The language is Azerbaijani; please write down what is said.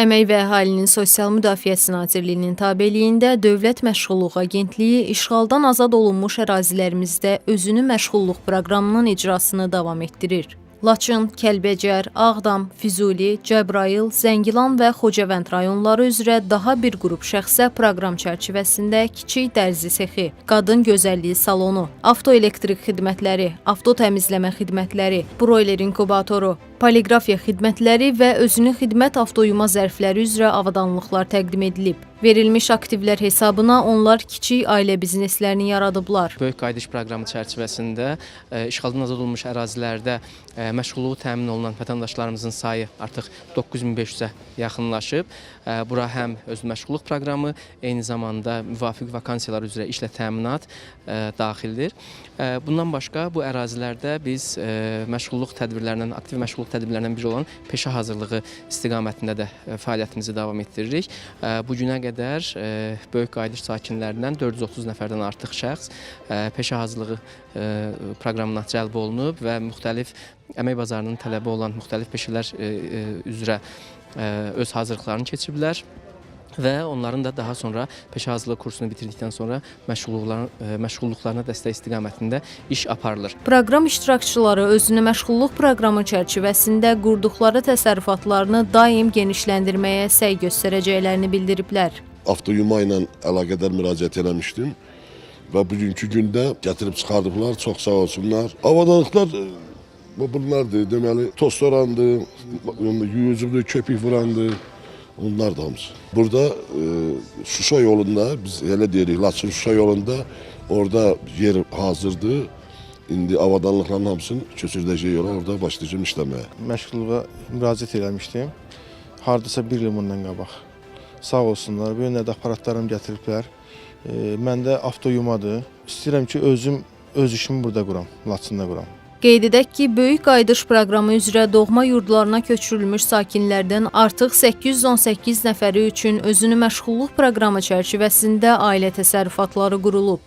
Əmək və Əhalinin Sosial Müdafiəsi Nazirliyinin tabeliyində Dövlət Məşğulluq Agentliyi işğaldan azad olunmuş ərazilərimizdə özünü məşğulluq proqramının icrasını davam etdirir. Laçın, Kəlbəcər, Ağdam, Füzuli, Cəbrayıl, Zəngilan və Xocavənd rayonları üzrə daha bir qrup şəxsə proqram çərçivəsində kiçik dərzi sexi, qadın gözəlliyi salonu, avtoelektrik xidmətləri, avto təmizləmə xidmətləri, broiler inkubatoru, poliqrafiya xidmətləri və özünü xidmət avtoyuma zərfləri üzrə avadanlıqlar təqdim edilib. Verilmiş aktivlər hesabına onlar kiçik ailə bizneslərini yaradıblar. Böyük qayıdış proqramı çərçivəsində işğaldan azad olunmuş ərazilərdə məşğulluğu təmin olunan vətəndaşlarımızın sayı artıq 9500-ə yaxınlaşıb. Bura həm öz məşğulluq proqramı, eyni zamanda müvafiq vakansiyalar üzrə işlə təminat daxildir. Bundan başqa bu ərazilərdə biz məşğulluq tədbirlərindən, aktiv məşğulluq tədbirlərindən biri olan peşə hazırlığı istiqamətində də fəaliyyətimizi davam etdiririk. Bu günə qədər Böyük Qayıdış sakinlərindən 430 nəfərdən artıq şəxs peşə hazırlığı proqramına cəlb olunub və müxtəlif əmək bazarının tələbi olan müxtəlif peşələr üzrə öz hazırlıqlarını keçiblər və onların da daha sonra peşə hazırlığı kursunu bitirdikdən sonra məşğulluqlarına dəstək istiqamətində iş aparılır. Proqram iştirakçıları özünü məşğulluq proqramı çərçivəsində qurduqları təsərrüfatlarını daim genişləndirməyə səy göstərəcəklərini bildiriblər. Avtoyuma ilə əlaqədar müraciət eləmişdim və bugünkü gündə gətirib çıxardıblar, çox sağ olsunlar. Avadanlıqlar bunlardır, deməli tostorandır, yuyucudur, köpük vurandır. Onlar da hamısı. Burada Şuşa yolunda, biz elə deyirik, Laçın-Şuşa yolunda orada yer hazırdır. İndi avadanlıqların hamısını köçürüləcək yola orada başlayacağım işləməyə. Məşğulluğa müraciət eləmişdim. Hardasa bir il bundan qabaq. Sağ olsunlar, bu yönlərdə aparatlarımı gətiriblər. Məndə avtoyumadır. İstəyirəm ki, özüm öz işimi burada quram, Laçında quram. Qeyd edək ki, Böyük Qayıdış proqramı üzrə doğma yurdlarına köçürülmüş sakinlərdən artıq 818 nəfəri üçün özünü məşğulluq proqramı çərçivəsində ailə təsərrüfatları qurulub.